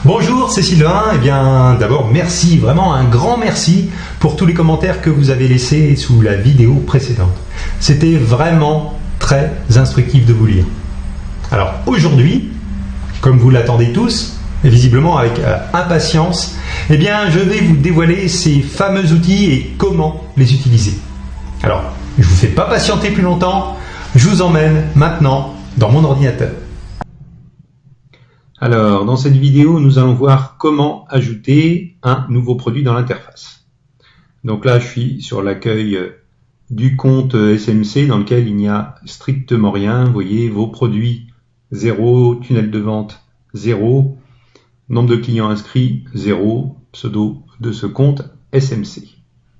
Bonjour, c'est Sylvain. Eh bien, d'abord, merci, vraiment un grand merci pour tous les commentaires que vous avez laissés sous la vidéo précédente. C'était vraiment très instructif de vous lire. Alors, aujourd'hui, comme vous l'attendez tous, et visiblement avec impatience, eh bien, je vais vous dévoiler ces fameux outils et comment les utiliser. Alors, je ne vous fais pas patienter plus longtemps, je vous emmène maintenant dans mon ordinateur. Alors, dans cette vidéo, nous allons voir comment ajouter un nouveau produit dans l'interface. Donc là, je suis sur l'accueil du compte SMC dans lequel il n'y a strictement rien. Vous voyez, vos produits 0, tunnel de vente 0, nombre de clients inscrits 0, pseudo de ce compte SMC.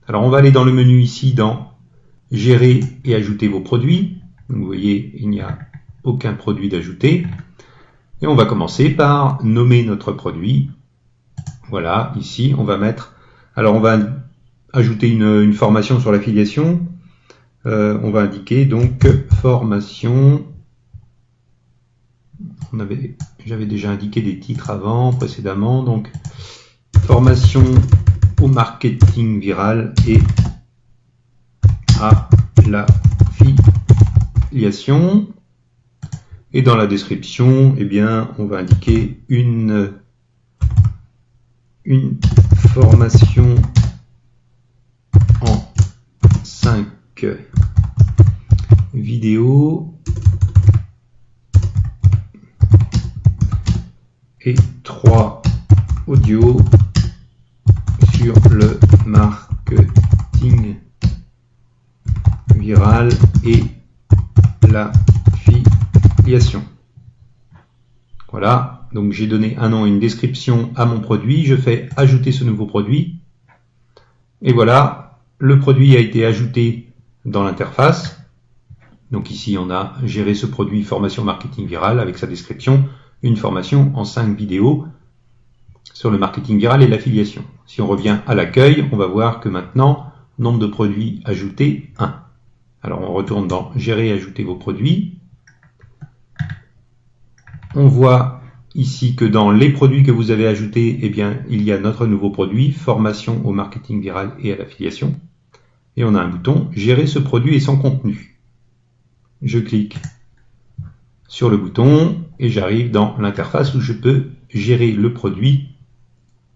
Alors, on va aller dans le menu ici dans Gérer et ajouter vos produits. Donc, vous voyez, il n'y a aucun produit d'ajouter. Et on va commencer par nommer notre produit. Voilà, ici, on va mettre... Alors, on va ajouter une formation sur l'affiliation. On va indiquer donc formation. J'avais déjà indiqué des titres précédemment. Donc, formation au marketing viral et à l'affiliation. Et dans la description, eh bien, on va indiquer une formation en 5 vidéos et 3 audios sur le marketing viral et l'affiliation. Voilà, donc j'ai donné un nom et une description à mon produit, je fais ajouter ce nouveau produit, et voilà, le produit a été ajouté dans l'interface. Donc ici on a géré ce produit formation marketing viral avec sa description, une formation en 5 vidéos sur le marketing viral et l'affiliation. Si on revient à l'accueil, on va voir que maintenant, nombre de produits ajoutés, 1. Alors on retourne dans gérer et ajouter vos produits. On voit ici que dans les produits que vous avez ajoutés, eh bien, il y a notre nouveau produit, formation au marketing viral et à l'affiliation. Et on a un bouton, gérer ce produit et son contenu. Je clique sur le bouton et j'arrive dans l'interface où je peux gérer le produit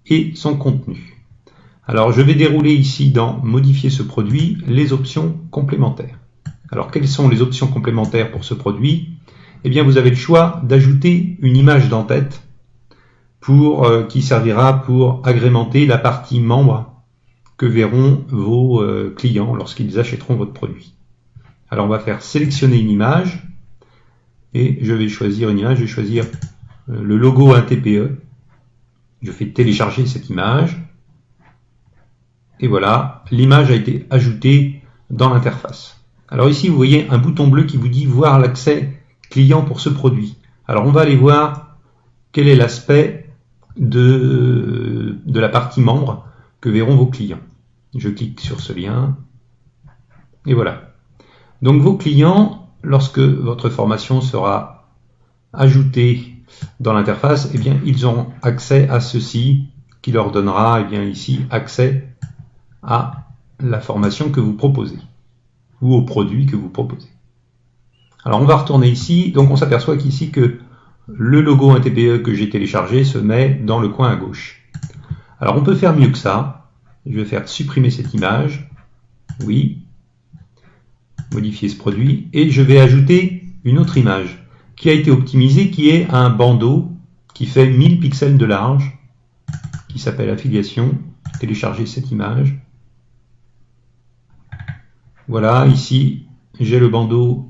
et son contenu. Alors, je vais dérouler ici dans modifier ce produit les options complémentaires. Alors, quelles sont les options complémentaires pour ce produit ? Eh bien, vous avez le choix d'ajouter une image d'en-tête qui servira pour agrémenter la partie membre que verront vos clients lorsqu'ils achèteront votre produit. Alors, on va faire sélectionner une image et je vais choisir une image. Je vais choisir le logo TPE. Je fais télécharger cette image. Et voilà, l'image a été ajoutée dans l'interface. Alors ici, vous voyez un bouton bleu qui vous dit voir l'accès client pour ce produit. Alors on va aller voir quel est l'aspect de la partie membre que verront vos clients. Je clique sur ce lien et voilà. Donc vos clients, lorsque votre formation sera ajoutée dans l'interface, eh bien ils auront accès à ceci qui leur donnera eh bien ici accès à la formation que vous proposez ou au produit que vous proposez. Alors on va retourner ici, donc on s'aperçoit qu'ici que le logo TPE que j'ai téléchargé se met dans le coin à gauche. Alors on peut faire mieux que ça, je vais faire supprimer cette image, oui, modifier ce produit, et je vais ajouter une autre image qui a été optimisée, qui est un bandeau qui fait 1000 pixels de large, qui s'appelle affiliation, télécharger cette image. Voilà, ici j'ai le bandeau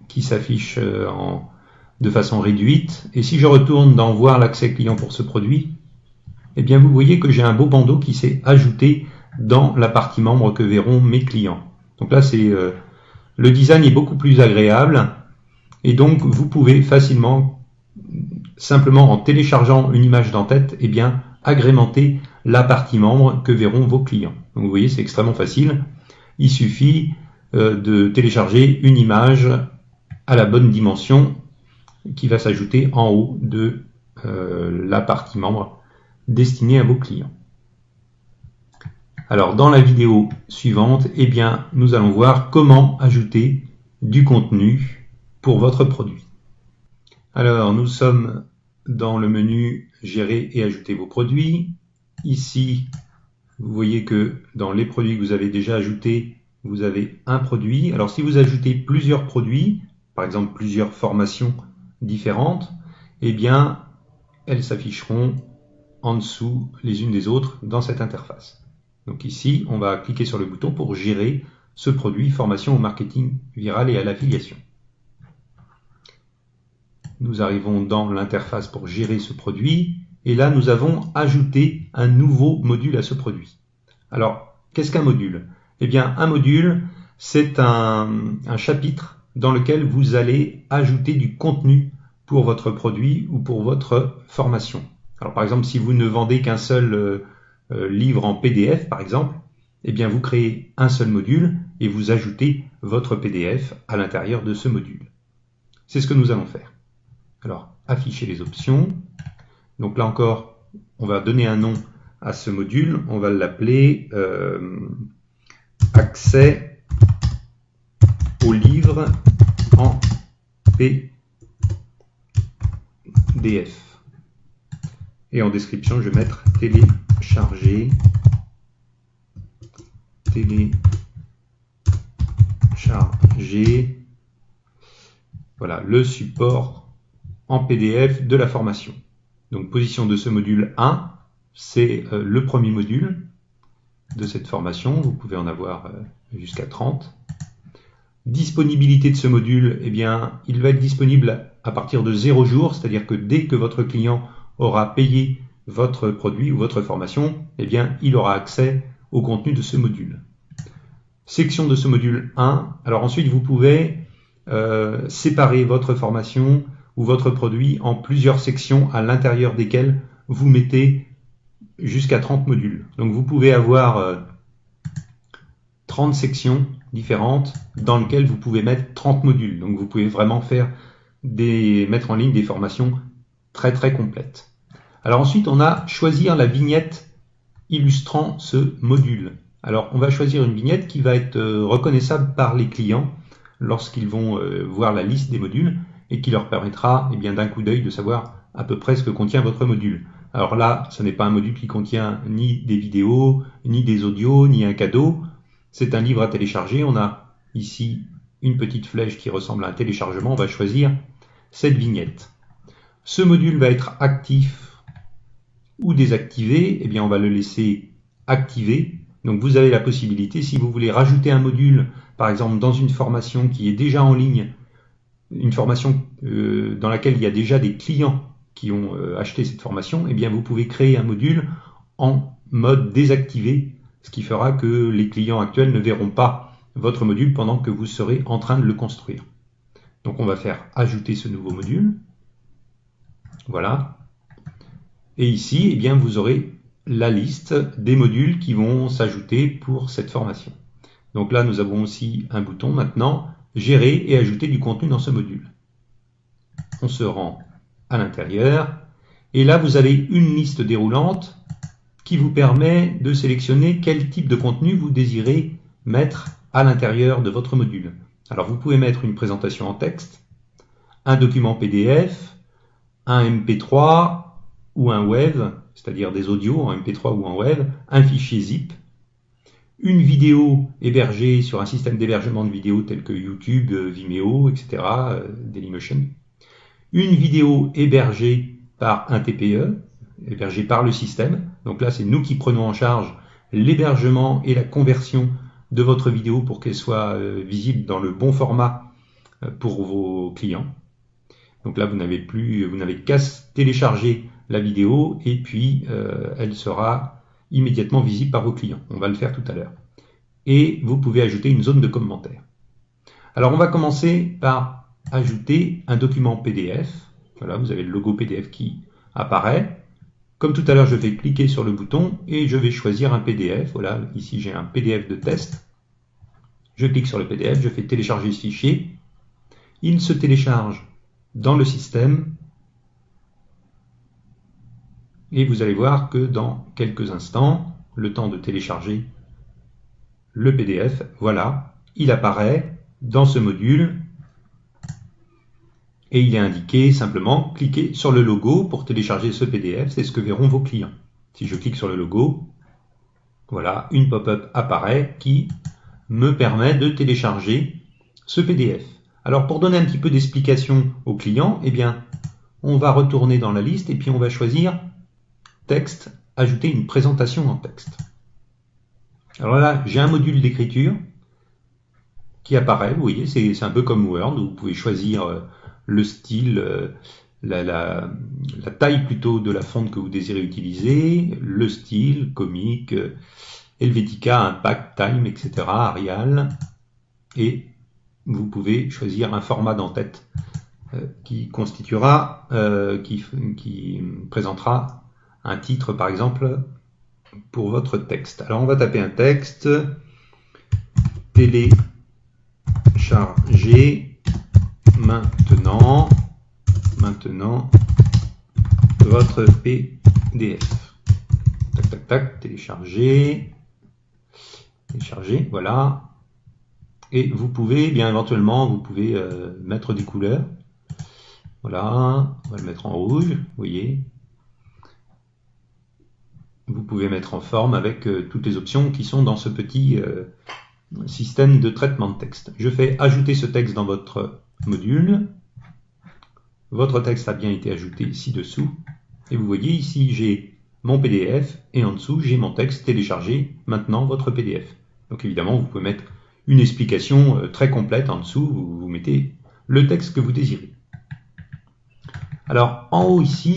qui s'affiche de façon réduite. Et si je retourne dans voir l'accès client pour ce produit, eh bien vous voyez que j'ai un beau bandeau qui s'est ajouté dans la partie membre que verront mes clients. Donc là, le design est beaucoup plus agréable. Et donc vous pouvez facilement, simplement en téléchargeant une image d'en-tête, eh bien agrémenter la partie membre que verront vos clients. Donc vous voyez, c'est extrêmement facile. Il suffit de télécharger une image à la bonne dimension qui va s'ajouter en haut de la partie membre destinée à vos clients. Alors dans la vidéo suivante, eh bien, nous allons voir comment ajouter du contenu pour votre produit. Alors nous sommes dans le menu Gérer et ajouter vos produits. Ici, vous voyez que dans les produits que vous avez déjà ajoutés, vous avez un produit. Alors si vous ajoutez plusieurs produits, par exemple plusieurs formations différentes, eh bien elles s'afficheront en dessous les unes des autres dans cette interface. Donc ici, on va cliquer sur le bouton pour gérer ce produit formation au marketing viral et à l'affiliation. Nous arrivons dans l'interface pour gérer ce produit et là nous avons ajouté un nouveau module à ce produit. Alors, qu'est-ce qu'un module? Eh bien, un module, c'est un chapitre dans lequel vous allez ajouter du contenu pour votre produit ou pour votre formation. Alors par exemple, si vous ne vendez qu'un seul livre en PDF par exemple, eh bien vous créez un seul module et vous ajoutez votre PDF à l'intérieur de ce module. C'est ce que nous allons faire. Alors, afficher les options. Donc là encore, on va donner un nom à ce module. On va l'appeler accès au livre en PDF. Et en description, je vais mettre télécharger voilà, le support en PDF de la formation. Donc position de ce module 1, c'est le premier module de cette formation. Vous pouvez en avoir jusqu'à 30. Disponibilité de ce module, eh bien, il va être disponible à partir de 0 jours, c'est-à-dire que dès que votre client aura payé votre produit ou votre formation, eh bien, il aura accès au contenu de ce module. Section de ce module 1. Alors ensuite, vous pouvez séparer votre formation ou votre produit en plusieurs sections à l'intérieur desquelles vous mettez jusqu'à 30 modules. Donc vous pouvez avoir 30 sections différentes dans lesquelles vous pouvez mettre 30 modules. Donc vous pouvez vraiment faire mettre en ligne des formations très très complètes. Alors ensuite, on a choisir la vignette illustrant ce module. Alors on va choisir une vignette qui va être reconnaissable par les clients lorsqu'ils vont voir la liste des modules et qui leur permettra eh bien, d'un coup d'œil de savoir à peu près ce que contient votre module. Alors là, ce n'est pas un module qui contient ni des vidéos, ni des audios, ni un cadeau. C'est un livre à télécharger. On a ici une petite flèche qui ressemble à un téléchargement. On va choisir cette vignette. Ce module va être actif ou désactivé. Eh bien, on va le laisser activé. Donc vous avez la possibilité, si vous voulez rajouter un module, par exemple dans une formation qui est déjà en ligne, une formation dans laquelle il y a déjà des clients qui ont acheté cette formation, eh bien vous pouvez créer un module en mode désactivé, ce qui fera que les clients actuels ne verront pas votre module pendant que vous serez en train de le construire. Donc on va faire ajouter ce nouveau module. Voilà. Et ici, eh bien, vous aurez la liste des modules qui vont s'ajouter pour cette formation. Donc là, nous avons aussi un bouton maintenant, gérer et ajouter du contenu dans ce module. On se rend à l'intérieur et là, vous avez une liste déroulante qui vous permet de sélectionner quel type de contenu vous désirez mettre à l'intérieur de votre module. Alors, vous pouvez mettre une présentation en texte, un document PDF, un MP3 ou un WAV, c'est-à-dire des audios en MP3 ou en WAV, un fichier zip, une vidéo hébergée sur un système d'hébergement de vidéos tel que YouTube, Vimeo, etc., Dailymotion, une vidéo hébergée par un TPE, hébergée par le système. Donc là, c'est nous qui prenons en charge l'hébergement et la conversion de votre vidéo pour qu'elle soit visible dans le bon format pour vos clients. Donc là, vous n'avez qu'à télécharger la vidéo et puis elle sera immédiatement visible par vos clients. On va le faire tout à l'heure. Et vous pouvez ajouter une zone de commentaires. Alors on va commencer par ajouter un document PDF. Voilà, vous avez le logo PDF qui apparaît. Comme tout à l'heure, je vais cliquer sur le bouton et je vais choisir un PDF. Voilà, ici j'ai un PDF de test. Je clique sur le PDF, je fais télécharger ce fichier. Il se télécharge dans le système. Et vous allez voir que dans quelques instants, le temps de télécharger le PDF, voilà, il apparaît dans ce module et il est indiqué simplement cliquez sur le logo pour télécharger ce PDF, c'est ce que verront vos clients. Si je clique sur le logo, voilà, une pop-up apparaît qui me permet de télécharger ce PDF. Alors pour donner un petit peu d'explication aux clients, eh bien, on va retourner dans la liste et puis on va choisir texte, ajouter une présentation en texte. Alors là, j'ai un module d'écriture qui apparaît, vous voyez, c'est un peu comme Word, où vous pouvez choisir le style, la taille plutôt de la fonte que vous désirez utiliser, le style, comique, Helvetica, Impact, Time, etc., Arial, et vous pouvez choisir un format d'en-tête qui constituera, qui présentera un titre par exemple pour votre texte. Alors on va taper un texte, télécharger maintenant votre PDF. Tac tac tac, télécharger, voilà. Et vous pouvez, bien éventuellement, vous pouvez mettre des couleurs. Voilà, on va le mettre en rouge, vous voyez. Vous pouvez mettre en forme avec toutes les options qui sont dans ce petit système de traitement de texte. Je fais ajouter ce texte dans votre module. Votre texte a bien été ajouté ci-dessous. Et vous voyez ici, j'ai mon PDF et en dessous, j'ai mon texte téléchargé maintenant votre PDF. Donc évidemment, vous pouvez mettre une explication très complète en dessous. Vous mettez le texte que vous désirez. Alors en haut ici,